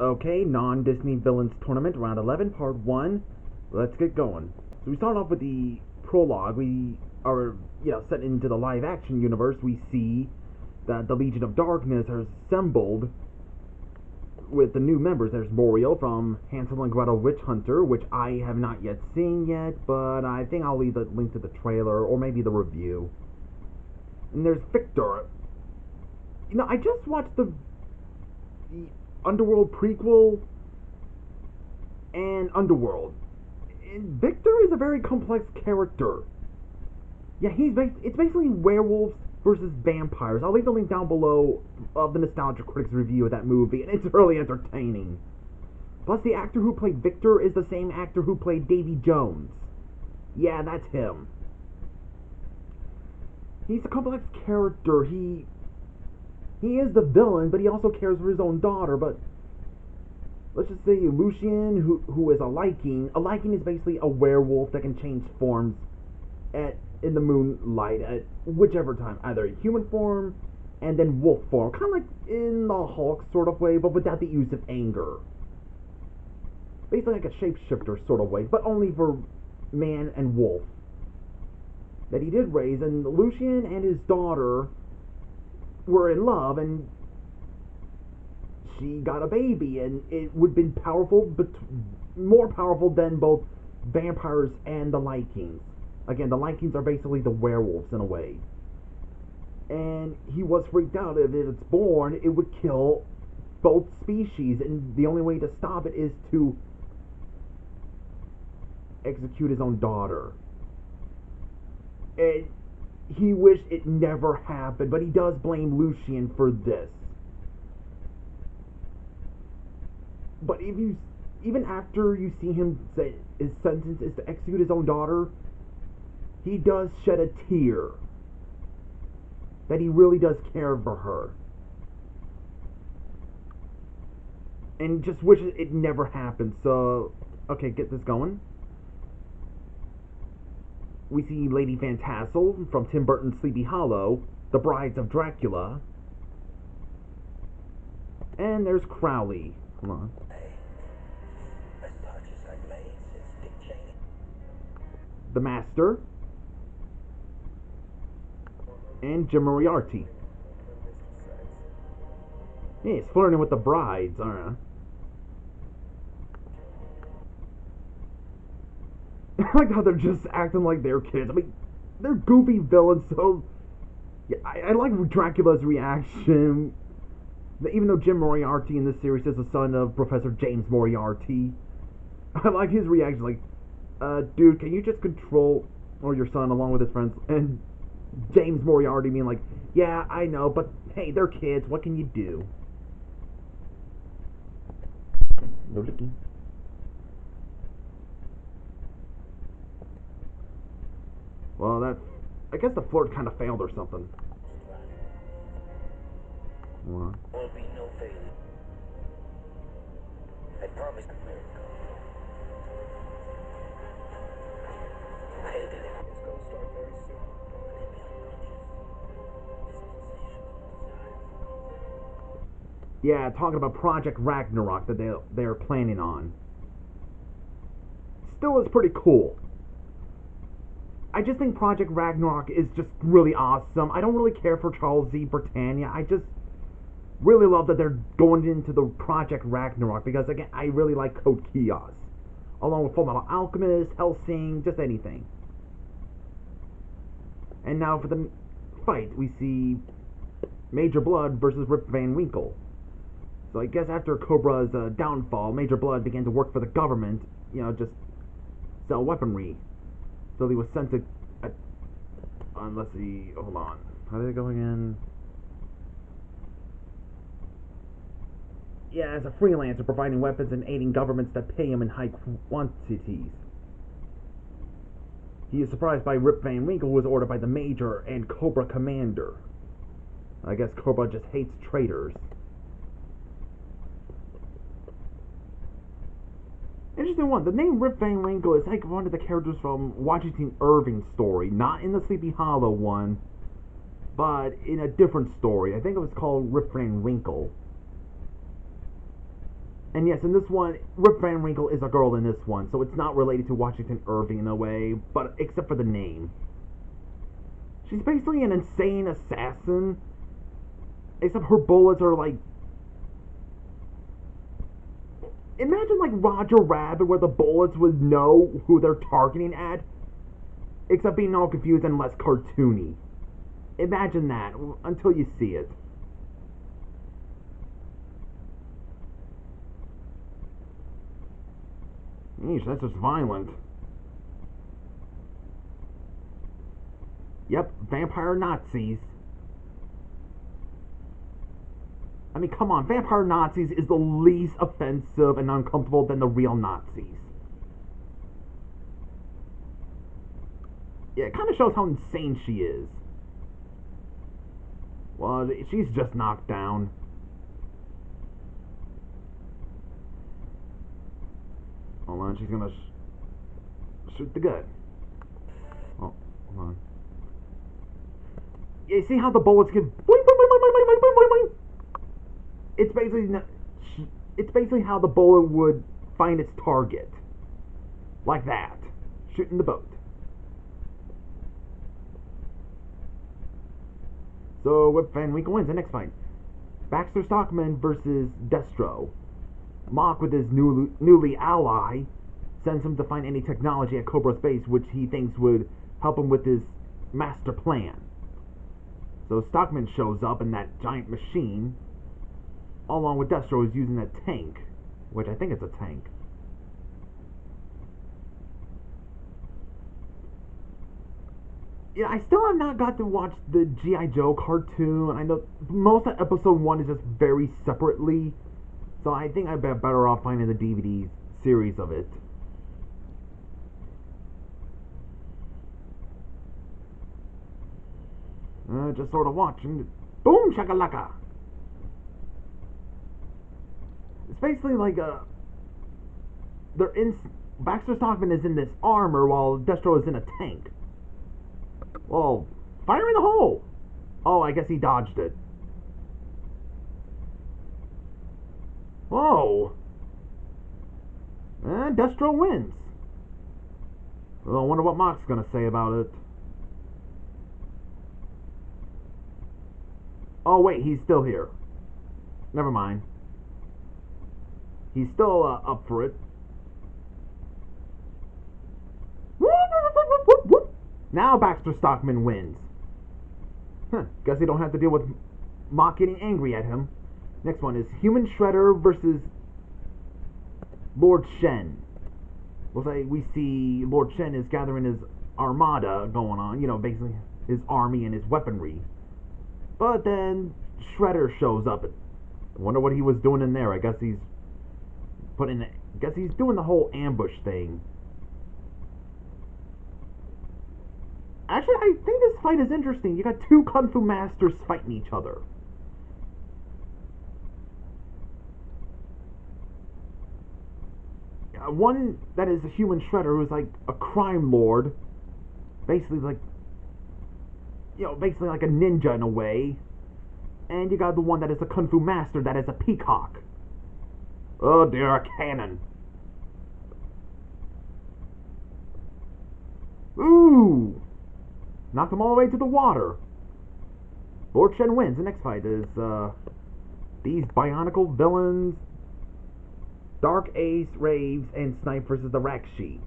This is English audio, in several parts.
Okay, non-Disney Villains Tournament, Round 11, Part 1. Let's get going. So we start off with the prologue. We are, set into the live-action universe. We see that the Legion of Darkness has assembled with the new members. There's Muriel from Hansel and Gretel Witch Hunter, which I have not yet seen yet, but I think I'll leave the link to the trailer, or maybe the review. And there's Victor. I just watched the Underworld prequel and Underworld. And Victor is a very complex character. Yeah, it's basically werewolves versus vampires. I'll leave the link down below of the Nostalgia Critics review of that movie, and it's really entertaining. Plus, the actor who played Victor is the same actor who played Davy Jones. Yeah, that's him. He's a complex character. He is the villain, but he also cares for his own daughter. But let's just say Lucien, who is a Lycan. A Lycan is basically a werewolf that can change forms in the moonlight at whichever time, either in human form and then wolf form, kind of like in the Hulk sort of way, but without the use of anger. Basically like a shapeshifter sort of way, but only for man and wolf. That he did raise, and Lucien and his daughter were in love, and she got a baby, and it would have been powerful, but more powerful than both vampires and the Lycans. Again, the Lycans are basically the werewolves in a way. And he was freaked out. If it's born, it would kill both species, and the only way to stop it is to execute his own daughter. And he wished it never happened, but he does blame Lucien for this. But even after you see him say his sentence is to execute his own daughter, he does shed a tear. That he really does care for her. And just wishes it never happened. So, okay, get this going. We see Lady Van Tassel from Tim Burton's Sleepy Hollow, The Brides of Dracula. And there's Crowley. Hold on. The Master. And Jim Moriarty. Yeah, he's flirting with the brides, aren't I like how they're just acting like they're kids. I mean, they're goofy villains, so yeah, I like Dracula's reaction. Even though Jim Moriarty in this series is the son of Professor James Moriarty, I like his reaction, like, dude, can you just control your son along with his friends? And James Moriarty being like, yeah, I know, but hey, they're kids, what can you do? No licking. Well, I guess the flirt kind of failed or something. What? Will be no failure. I promise you. I did it. It's gonna start very soon. Yeah, talking about Project Ragnarok that they're planning on. Still is pretty cool. I just think Project Ragnarok is just really awesome. I don't really care for Charles Z. Britannia. I just really love that they're going into the Project Ragnarok because, again, I really like Code Geass. Along with Fullmetal Alchemist, Hellsing, just anything. And now for the fight, we see Major Blood versus Rip Van Winkle. So I guess after Cobra's downfall, Major Blood began to work for the government, just sell weaponry. So he was sent to, let's see, hold on, how did it go again? Yeah, as a freelancer, providing weapons and aiding governments that pay him in high quantities. He is surprised by Rip Van Winkle, who was ordered by the Major and Cobra Commander. I guess Cobra just hates traitors. Interesting one. The name Rip Van Winkle is like one of the characters from Washington Irving's story. Not in the Sleepy Hollow one, but in a different story. I think it was called Rip Van Winkle. And yes, in this one, Rip Van Winkle is a girl in this one, so it's not related to Washington Irving in a way, but except for the name. She's basically an insane assassin, except her bullets are like... Imagine like Roger Rabbit, where the bullets would know who they're targeting at, except being all confused and less cartoony. Imagine that, until you see it. Yeesh, that's just violent. Yep, vampire Nazis. I mean, come on, vampire Nazis is the least offensive and uncomfortable than the real Nazis. Yeah, it kind of shows how insane she is. Well, she's just knocked down. Hold on, she's gonna shoot the gun. Oh, hold on. Yeah, you see how the bullets give... It's basically how the bullet would find its target. Like that. Shooting the boat. So, Rip Van Winkle wins the next fight. Baxter Stockman versus Destro. Mock, with his newly ally, sends him to find any technology at Cobra's base which he thinks would help him with his master plan. So Stockman shows up in that giant machine, along with Destro, who's using a tank, which I think it's a tank. Yeah, I still have not got to watch the G.I. Joe cartoon. I know most of episode 1 is just very separately, so I think I'd be better off finding the DVD series of it. Just sort of watching. Boom shakalaka! It's basically like Baxter Stockman is in this armor while Destro is in a tank. Well, fire in the hole! Oh, I guess he dodged it. Whoa! And Destro wins. Well, I wonder what Mock's gonna say about it. Oh wait, he's still here. Never mind. He's still up for it. Now Baxter Stockman wins. Guess he don't have to deal with Mock getting angry at him. Next one is Human Shredder versus Lord Shen. We see Lord Shen is gathering his armada going on, basically his army and his weaponry. But then Shredder shows up. I wonder what he was doing in there. I guess he's doing the whole ambush thing. Actually, I think this fight is interesting. You got two Kung Fu masters fighting each other. One that is a human shredder who's like a crime lord. Basically like a ninja in a way. And you got the one that is a Kung Fu master that is a peacock. Oh dear, a cannon. Ooh! Knocked him all the way to the water. Lord Shen wins. The next fight is these bionicle villains, Dark Ace, Raves, and Snipe versus the Rakshi.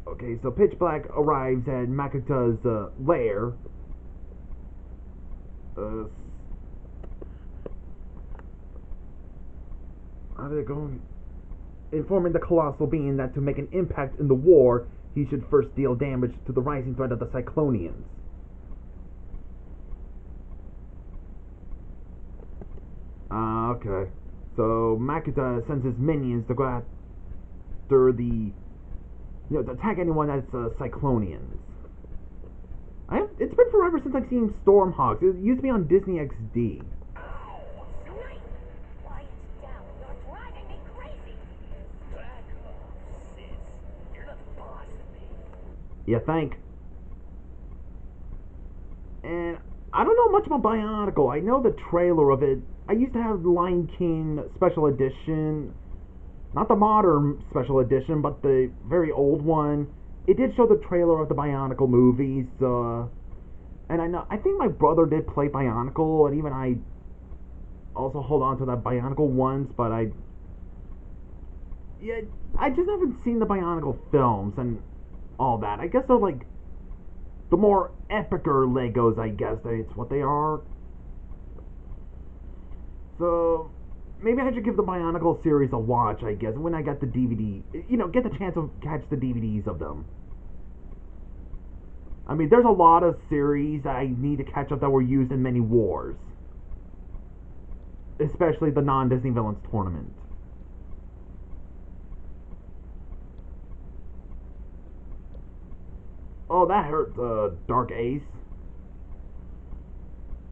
Okay, so Pitch Black arrives at Makuta's lair. How did it go? Informing the colossal being that to make an impact in the war, he should first deal damage to the rising threat of the Cyclonians. Okay. So Makuta sends his minions to go after to attack anyone that's Cyclonians. It's been forever since I've seen Stormhawks. It used to be on Disney XD. You think? And I don't know much about Bionicle. I know the trailer of it I used to have Lion King special edition, not the modern special edition, but the very old one. It did show the trailer of the Bionicle movies, and I think my brother did play Bionicle, and even I also hold on to that Bionicle once, but yeah, I just haven't seen the Bionicle films and all that. I guess they're like the more epicer Legos, I guess that's what they are. So maybe I should give the Bionicle series a watch, I guess, when I get the DVD. Get the chance to catch the DVDs of them. I mean, there's a lot of series I need to catch up that were used in many wars. Especially the non-Disney Villains Tournament. Oh, that hurt, Dark Ace.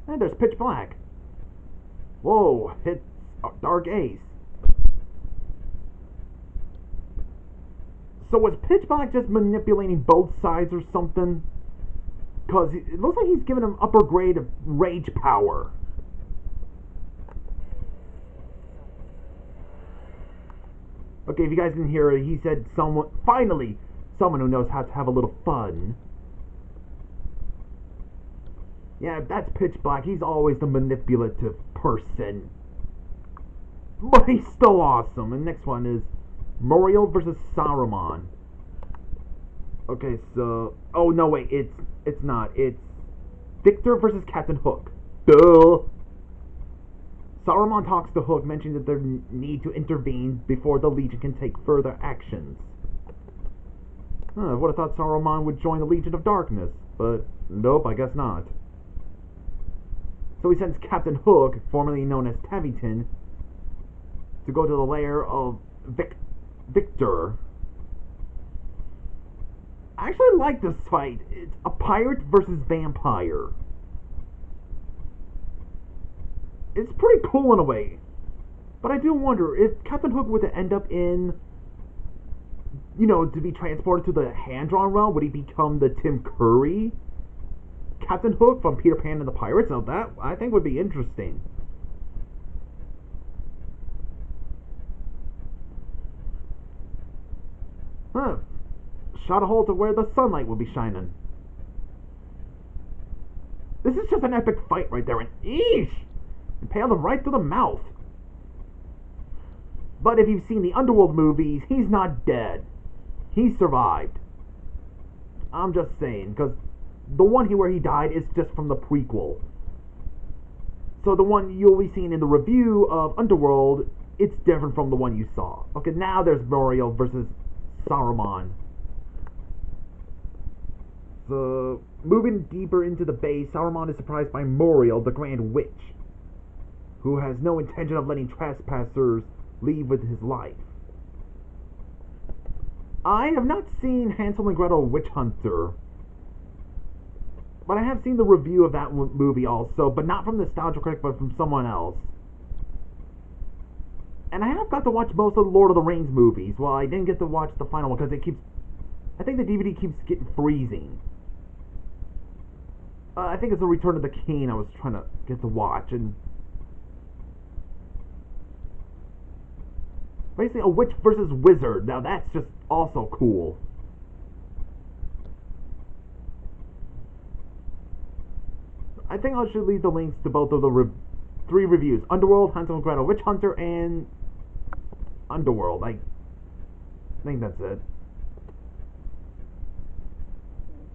And there's Pitch Black. Whoa, hits Dark Ace. So was Pitch Black just manipulating both sides or something? Because it looks like he's giving him upper grade of rage power. Okay, if you guys didn't hear it, he said finally, someone who knows how to have a little fun. Yeah, that's Pitch Black. He's always the manipulative person. But he's still awesome. And next one is Muriel versus Saruman. Okay, so... Oh, no, wait. It's not. It's Victor versus Captain Hook. Duh! Saruman talks to Hook, mentioning that they need to intervene before the Legion can take further actions. I would have thought Saruman would join the Legion of Darkness, but nope, I guess not. So he sends Captain Hook, formerly known as Taviton, to go to the lair of Victor. I actually like this fight. It's a pirate versus vampire. It's pretty cool in a way. But I do wonder, if Captain Hook were to end up in, to be transported to the hand-drawn realm, would he become the Tim Curry Captain Hook from Peter Pan and the Pirates? Now that, I think, would be interesting. Shot a hole to where the sunlight will be shining. This is just an epic fight right there, and eesh! Impaled him right through the mouth. But if you've seen the Underworld movies, he's not dead. He survived. I'm just saying, because the one where he died is just from the prequel. So the one you'll be seeing in the review of Underworld, it's different from the one you saw. Okay, now there's Muriel versus Saruman. So, moving deeper into the base, Saruman is surprised by Muriel, the Grand Witch, who has no intention of letting trespassers leave with his life. I have not seen Hansel and Gretel Witch Hunter, but I have seen the review of that movie also, but not from Nostalgia Critic, but from someone else. And I have got to watch most of the Lord of the Rings movies. Well, I didn't get to watch the final one because I think the DVD keeps getting freezing. I think it's a Return of the King I was trying to get to watch, and basically a witch versus wizard. Now that's just also cool. I think I should leave the links to both of the 3 reviews: Underworld, Hansel and Gretel Witch Hunter, and Underworld. I think that's it.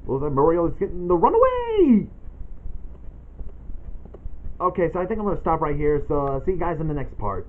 What was that? Muriel is getting the runaway! Okay, so I think I'm going to stop right here, so see you guys in the next part.